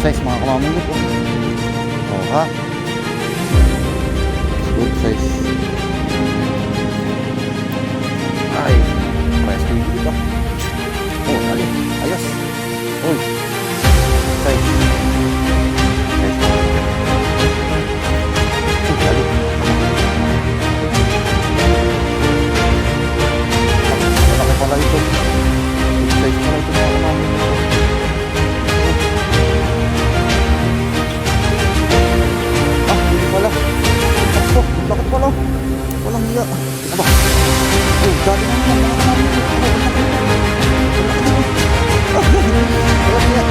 size mga kamamingwit. Oh ha. Good size. Ay, press ko dito. Oh, dali. Ayos. Uy. Size. Size. Oh, dali. Malaki pala ito. Good size pala ito mga kamamingwit. Wala. Takbo. Lakot pala. Walang hiya. Aba. Oh, dali na naman mga kamamingwit. Walang hiya.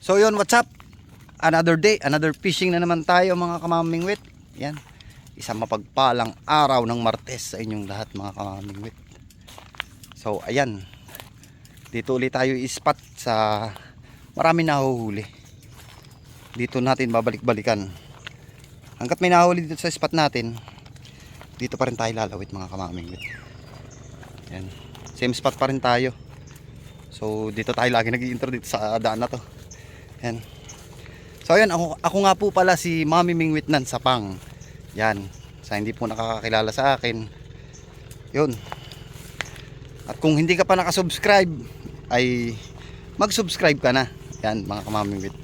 So yun, what's up? Another day, another fishing na naman tayo mga kamamingwit. Yan, isang mapagpalang araw ng Martes sa inyong lahat mga kamamingwit. So ayan, dito ulit tayo ispat sa marami nahuhuli. Dito natin babalik-balikan. Hanggat may nahuli dito sa spot natin, dito pa rin tayo lalawit mga kamamingwit. Yan, same spot pa rin tayo. So dito tayo lagi nag-i-intro dito sa daan na to. Yan. So ayan, ako nga po pala si Mami Mingwit Nan Sapang. Yan, sa hindi po nakakakilala sa akin, yun. At kung hindi ka pa nakasubscribe, ay mag-subscribe ka na. Yan mga kamamingwit,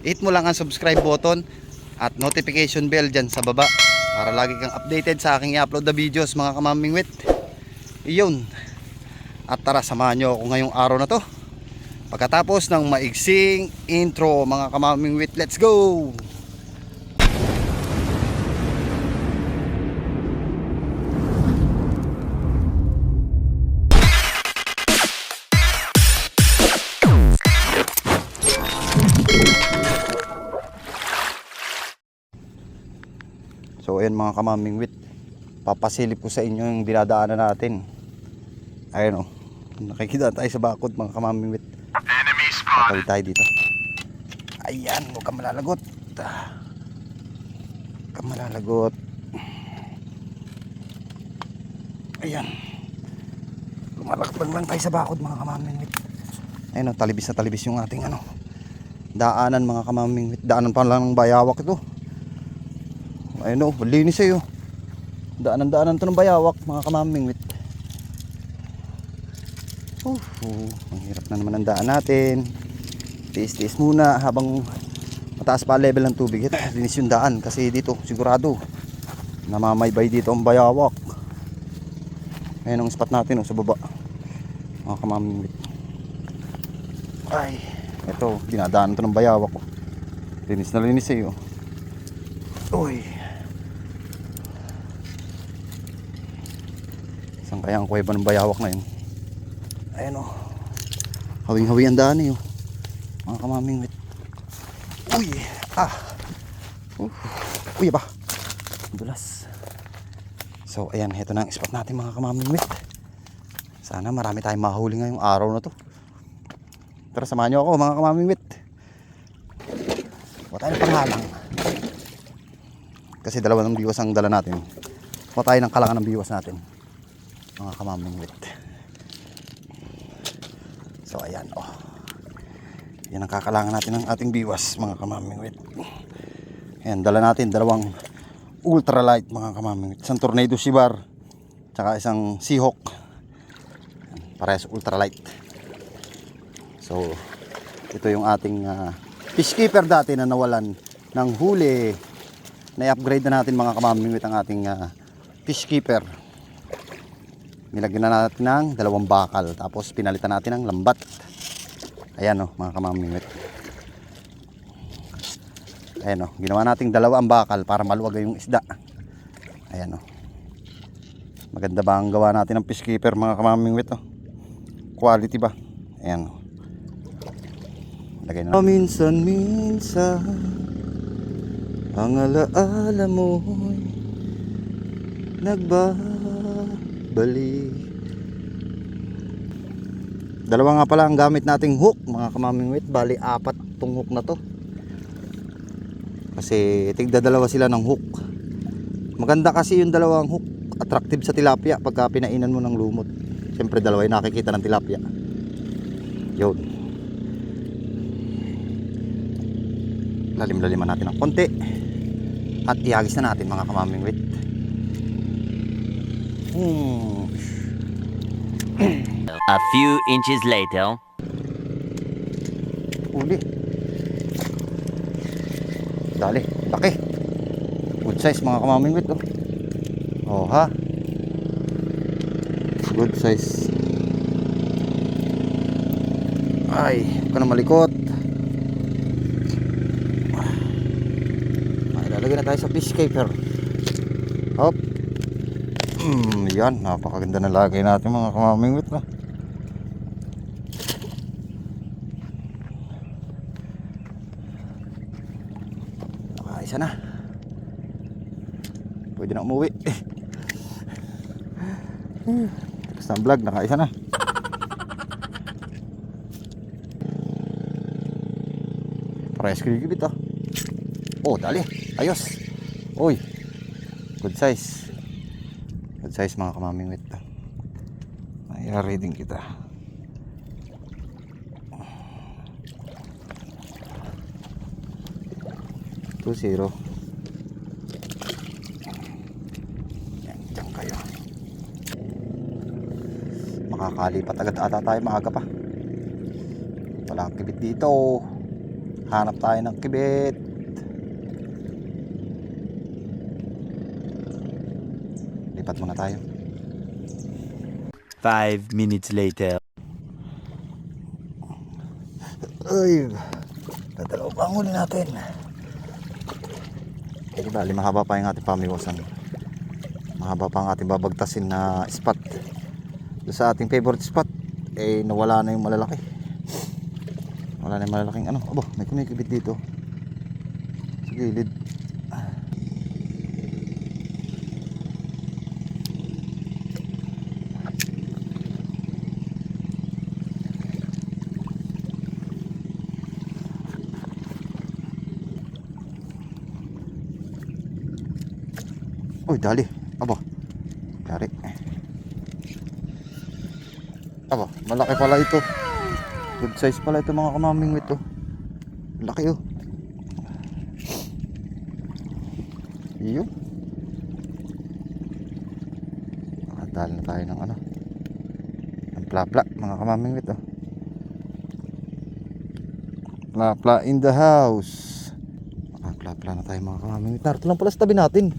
hit mo lang ang subscribe button at notification bell dyan sa baba para lagi kang updated sa aking i-upload na videos mga kamamingwit. Iyon. At tara, samahan nyo ako ngayong araw na to. Pagkatapos ng maigsing intro mga kamamingwit, let's go! So ayan mga kamamingwit, papasilip ko sa inyo yung dinadaanan natin. Ayun o, nakikita tayo sa bakod mga kamamingwit. Patawid tayo dito. Ayan, huwag kang malalagot. Huwag kang malalagot. Ayan, lumalakbang lang tayo sa bakod mga kamamingwit. Ayun o, talibis na talibis yung ating ano, daanan mga kamamingwit. Daanan pa lang ng bayawak ito. Ayun o, linis eh o. Daanan-daanan ito ng bayawak mga kamamingwit. Ang hirap na naman ang daan natin. Tiis-tiis muna habang mataas pa level ng tubig. Ito, linis yung daan kasi dito sigurado namamaybay dito ang bayawak. Ayun ang spot natin sa baba mga kamamingwit. Ay, ito, dinadaan ito ng bayawak. Linis na linis eh. Uy, saan kaya ang kuweba ng bayawak na yun? Ayan o, hawing-hawi ang daan eh mga kamamingwit. Uy, uy ba, dulas. So ayan, ito na ang spot natin mga kamamingwit. Sana marami tayong mahuli ngayong araw na to. Pero samahan nyo ako mga kamamingwit. Huwag tayo ng panghalang kasi dalawa ng biwas ang dala natin. Huwag tayo ng kalangan ng biwas natin mga kamamingwit. So ayan o, yan ang kakalangan natin ng ating biwas mga kamamingwit. Ayan, dala natin dalawang ultralight mga kamamingwit, isang Tornado Sibar tsaka isang Seahawk, parehas ultralight. So ito yung ating fishkeeper dati na nawalan ng huli. Na-upgrade na natin mga kamamingwit ang ating fishkeeper. Nilagyan na natin ng dalawang bakal, tapos pinalitan natin ng lambat. Ayan o mga kamamingwit. Ayan o, ginawa nating dalawang bakal para maluwag yung isda. Ayan o, maganda ba ang gawa natin ng fishkeeper mga kamamingwit o? Quality ba? Ayan o, Lagay na. Minsan ang alaala mo'y nagbabalik. Dalawa nga pala ang gamit nating hook mga kamaming wit. Bali 4 tong hook na to. Kasi tigda dalawa sila ng hook. Maganda kasi yung dalawang hook. Attractive sa tilapia pagka pinainan mo ng lumot. Siyempre dalawa yung nakikita ng tilapia. Yun. Lalim-laliman natin ng konti. At ihagis na natin mga kamaming wit. A few inches later. Uli. Dali, laki. Good size mga kamaming wit. Oh ha. Good size. Ay, huwag ka na malikot. Ay, lalagyan na tayo sa fish keeper. Hop. Yan, napakaganda na lagay natin mga kamaming wit. Isa na. Pwede na umuwi. Tapos na ang vlog, nakaisa na. Parehas kirigibit ah. Oh, dali. Ayos. Uy. Good size. Good size mga kamaming wit. Mayari din kita. Zero. Yan, dyan kayo. Makakalipat agad ata tayo, maaga pa. Walang kibit dito. Hanap tayo ng kibit. Lipat muna tayo. 5 minutes later. Ay, dadalaw pa ang huli natin. Eh, bali mahaba pa yung ating pamiwasan. Mahaba pa ang ating babagtasin na spot. Doon sa ating favorite spot, eh nawala na yung malalaki. Wala na yung malalaking ano. Abo, may kumikibit dito. Sa gilid. Uy, dali. Aba. Dari. Aba, malaki pala ito. Good size pala ito mga kamaming wit oh. Laki oh. Iyo. Nakadal na tayo ng ano. Ang plapla mga kamaming wit oh. Plapla in the house. Plapla na tayo mga kamaming wit. Narito lang pala sa tabi natin.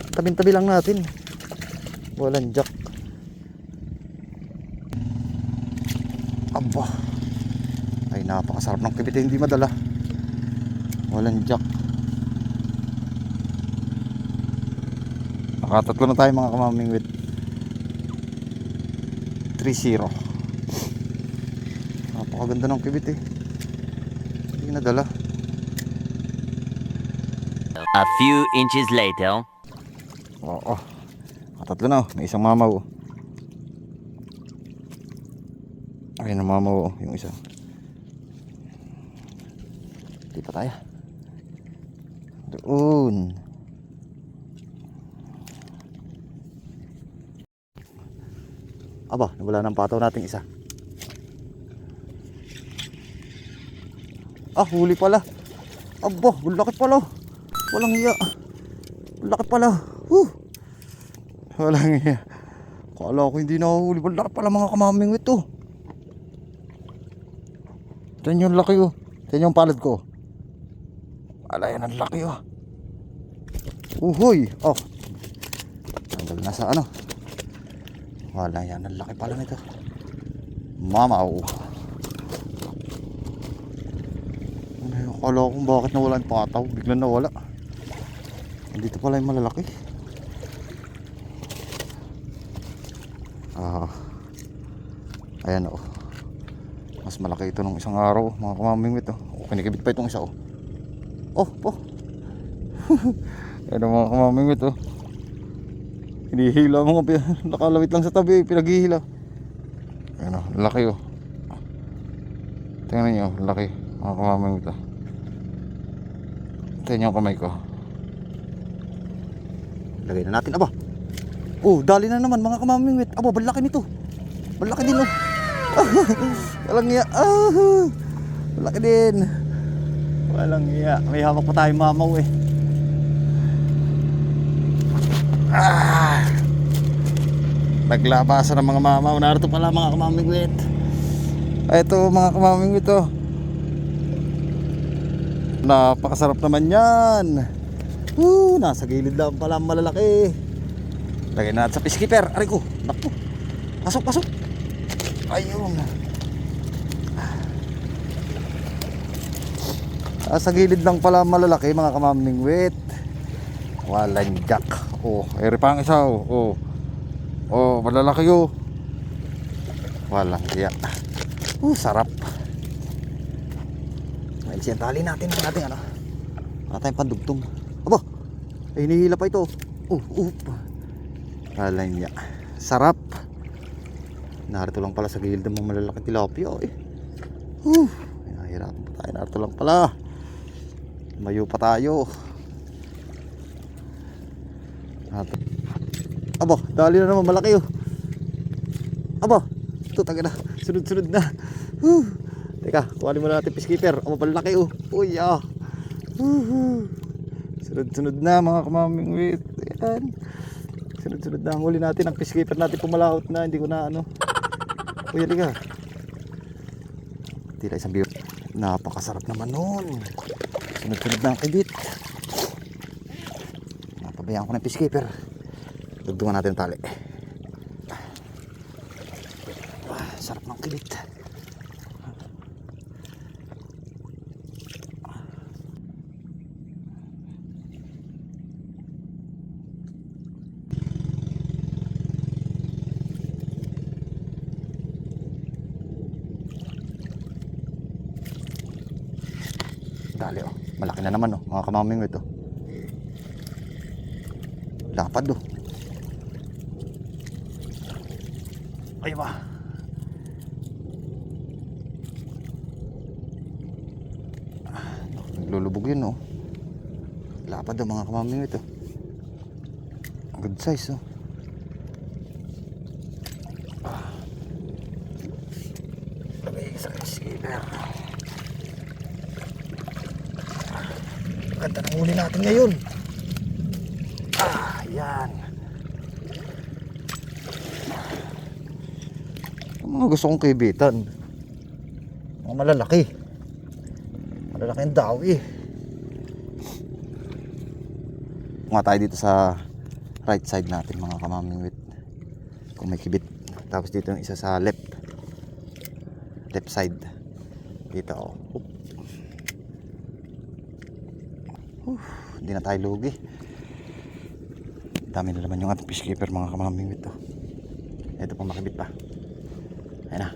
Tabi-tabi lang natin. Walang jack. Aba. Ay, napakasarap ng kibit, hindi madala. Walang jack. Nakatatlo na tayo mga kamaming wit. 3-0. Napakaganda ng kibit eh. Hindi nadala. A few inches later. Oo. Tatlo na oh. May isang mamaw oh. Ayun ang mamaw oh. Yung isa. Hindi pa tayo. Doon. Aba, nawala ng pataw nating isa. Ah, huli pala. Aba, laki pala. Walang hiya. Laki pala. Walang iya. Kala ko hindi nahuli. Laki pala mga kamaming wit oh. Tignan yung laki oh. Tignan yung palad ko. Wala yan ang laki oh. Uhoy. Oh. Tanggal na sa ano. Wala yan ang laki pala nito. Mamaw. Kala ko bakit nawala yung pataw. Biglang nawala. Dito pala yung malalaki. Ayan o. Mas malaki ito nung isang araw, mga kamamingwit. Oh, kinikibit pa itong isa. Oh, oh. Ayan mga kamamingwit. Oh, hinihila mga nakalawit lang sa tabi, pinaghihila. Ayan o, laki. Oh, tingnan nyo, laki mga kamamingwit. Oh, tingnan nyo ang kamay ko. Lagay na natin. Aba, oh, dali na naman mga kamamingwit. Aba, balaki nito. Balaki din. Oh, walang iya. Balaki din. Walang iya. May hawak pa tayong mamaw eh. Naglabasan ng mga mamaw. Narito pala mga kamamingwit. Ito mga kamamingwit. Oh, napakasarap naman yan. Nasa gilid lang pala ang malalaki. Lagyan na natin sa peacekeeper. Aray ko, naku. Pasok. Ayun. Sa gilid lang pala malalaki mga kamamingwit. Walang jack. Oh, eri pa ang isa. Oh, malalaki. Oh, walang iya. Sarap. Ay, tali natin ang ating ano. Ating pandugtong. Aba, ay hinihila pa ito. Walang iya. Sarap. Narito lang pala sa gilid ng mga malalaking tilapia. Nahihirapan pa tayo. Narito lang pala. Mayo pa tayo. Aba, dali na naman malaki. Aba, ito taga na. Sunod na. Teka, kuhanin mo na natin peacekeeper. Aba, malaki. Uy, sunod na mga kamamingwit. Ayan. Sunod na ang huli natin. Ang peacekeeper natin pumalaot na. Hindi ko na ano. Uy, halika. Tira isang biyo. Napakasarap naman nun. Sunod na ang kibit. Napabayaan ko na yung peacekeeper. Dugtungan natin ang tali. Sarap ng kibit. Dali malaki na naman mga kamamingwit. Lapad. Ay ba. Naglulubog yun. Lapad mga kamamingwit. Good size. Lagay sa receiver. Ganda ng huli natin ngayon. Yan. Mga gusto kong kaibitan. Mga malalaki. Malalaki ang dawi. Nga tayo dito sa right side natin mga kamamingwit. Kung may kibit. Tapos dito yung isa sa left side. Dito hindi na tayo lugi. Dami na naman yung ating peacekeeper mga kamamingwit. Ito pa makibit pa. Ayan na.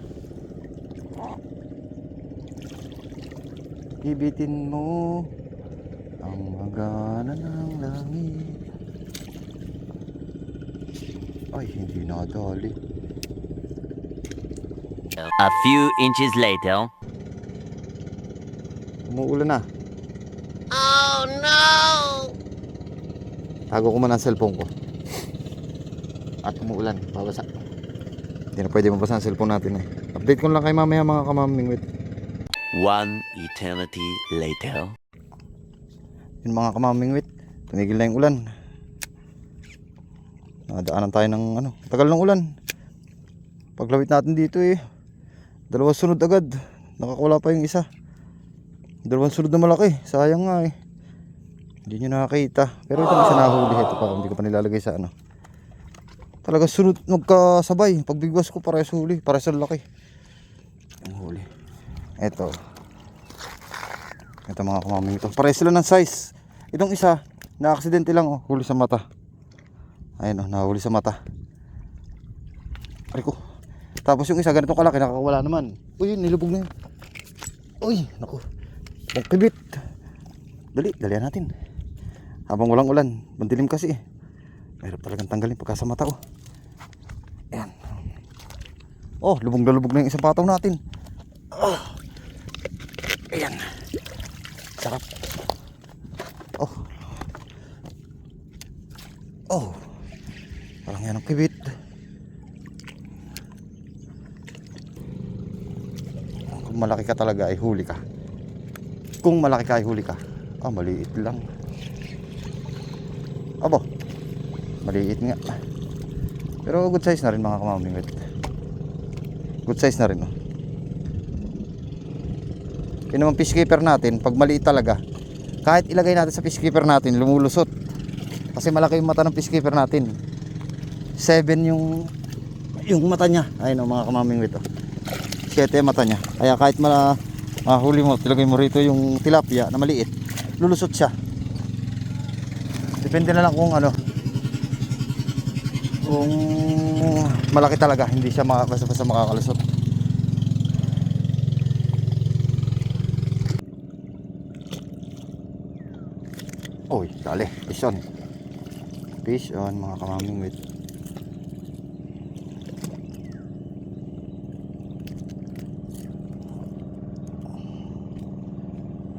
Ibitin mo ang magana ng langit. Ay, hindi nadali. A few inches later. Umuulan na. Oh no! Tago ko muna ang cellphone ko. At umuulan, babasa. Hindi na pwede mabasa ang cellphone natin Update ko lang kay mamaya mga kamamingwit. One eternity later. Yung mga kamamingwit, tumigil na yung ulan. Nadaanan tayo ng tagal ng ulan. Paglawit natin dito dalawang sunod agad. Nakakawala pa yung isa. Dalawang sunod na malaki. Sayang nga Hindi nyo nakakita. Pero ito isa nahuli. Ito pa, hindi ko pa nilalagay sa Talaga sunod, magkasabay. Pagbigwas ko parehas huli. Parehas ang laki. Ang huli. Ito mga kamaming ito. Parehas sila ng size. Itong isa, na-aksidente lang huli sa mata. Ayun nahuli sa mata. Aray ko. Tapos yung isa ganito kalaki, nakakawala naman. Uy, nilubog na yun. Uy, naku. Ang kibit. Dalihan natin. Habang walang ulan, mandilim kasi eh. Mahirap talagang tanggalin pagka sa mata oh. Ayan. Oh, lubog na lubog na yung isang pataw natin. Oh. Ayan. Sarap. Oh. Oh. Parang yan ang kibit. Kung malaki ka talaga ay huli ka. Kung malaki ka ay huli ka. Ah, maliit lang. Abo. Maliit nga. Pero good size na rin mga kamamingwit. Good size na rin oh. Yun naman fish keeper natin, pag maliit talaga, kahit ilagay natin sa fish keeper natin, lumulusot. Kasi malaki yung mata ng fish keeper natin. 7 yung mata niya. Ayun oh, mga kamamingwit oh. 7 yung mata niya. Kaya kahit mahuli mo, tilagay mo rito yung tilapia na maliit, lulusot siya. Depende na lang kung ano, kung malaki talaga, hindi siya basta makakalusot. Uy, dali, fish on. Fish on mga kamamingwit.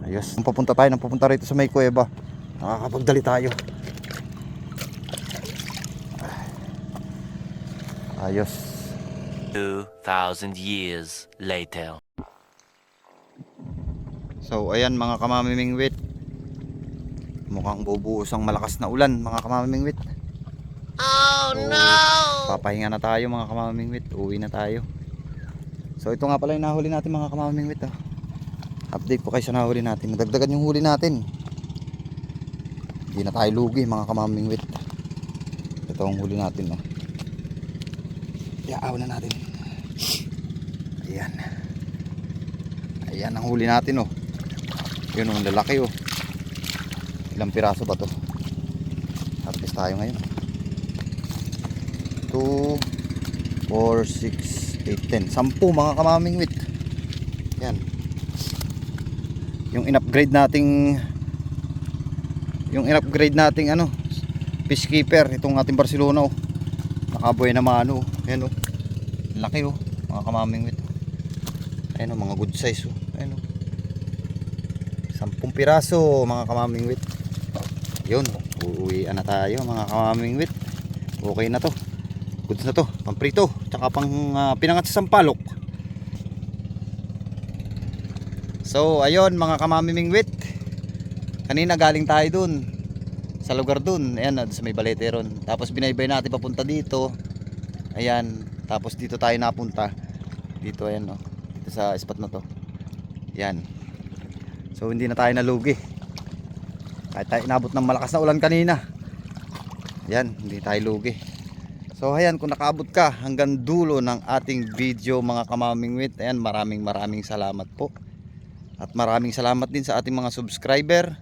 Ayos. Papunta rito sa may kuweba. Nakakapagdali tayo. Ayos. 2,000 years later. So ayan mga kamamimingwit. Mukhang bubuhos ang malakas na ulan mga kamamimingwit. Oh So, no! papahinga na tayo mga kamamimingwit. Uwi na tayo. So ito nga pala yung nahuli natin mga kamamimingwit oh. Update po kayo sa nahuli natin. Nadagdagan yung huli natin. Hindi na tayo lugi mga kamamingwit. Ito ang huli natin oh. Iaaw na natin. Ayan. Ayan ang huli natin oh. Yun oh, lalaki oh. Ilang piraso ba to? Harvest tayo ngayon. 2, 4, 6, 8, 10. 10 mga kamamingwit. Yan. Yung in-upgrade nating ano, fish keeper, itong ating Barcelona oh. Nakabuhay na mano oh. Ayan oh. Laki oh, mga kamamingwit. Ayan oh, mga good size oh. Ayan oh. 10 piraso mga kamamingwit. Yun, uuwian na tayo mga kamamingwit. Okay na to. Goods na to, pamprito, tsaka pang pinangat sa sampalok. So ayun mga kamamimingwit, kanina galing tayo dun sa lugar dun, ayan sa may Balete ron. Tapos binaybay natin papunta dito. Ayan, tapos dito tayo napunta. Dito ayan no, dito sa spot na to. Ayan. So hindi na tayo nalugi. Kahit tayo inabot ng malakas na ulan kanina. Ayan, hindi tayo lugi. So ayan, kung nakaabot ka hanggang dulo ng ating video mga kamamingwit, ayan, maraming salamat po. At maraming salamat din sa ating mga subscriber,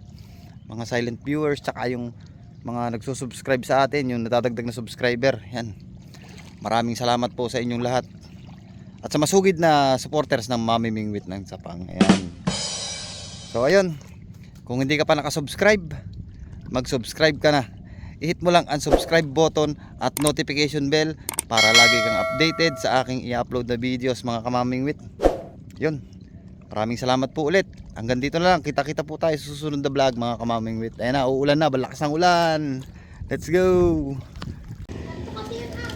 mga silent viewers, tsaka yung mga nagsusubscribe sa atin, yung nadadagdag na subscriber. Ayan, maraming salamat po sa inyong lahat. At sa masugid na supporters ng Mamimingwit ng Sapang. Ayan. So ayun, kung hindi ka pa nakasubscribe, mag-subscribe ka na. I-hit mo lang ang subscribe button at notification bell para lagi kang updated sa aking i-upload na videos mga kamamingwit. Yun, maraming salamat po ulit. Hanggang dito na lang, kita-kita po tayo sa susunod na vlog mga kamamingwit. Ayan na, uulan na, balakas ang ulan. Let's go.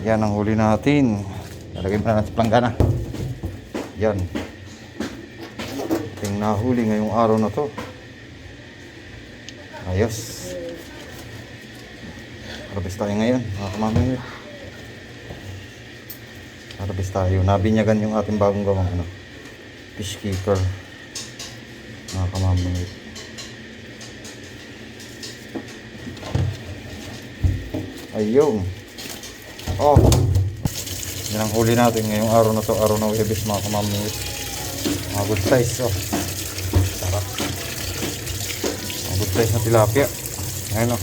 Yan ang huli natin. Lalagay mo na natin planggana. Yan, ating nahuli ngayong araw na to. Ayos. Harvest tayo ngayon mga kamamingwit. Harvest tayo. Nabinyagan yung ating bagong gawang ano, fish keeper mga kamamingwit. Ayun. Oh, yan ang huli natin ngayong araw na to. Araw na Webes mga kamamingwit. Mga good size oh. Sarap. Mga good size na tilapia. Ayun oh.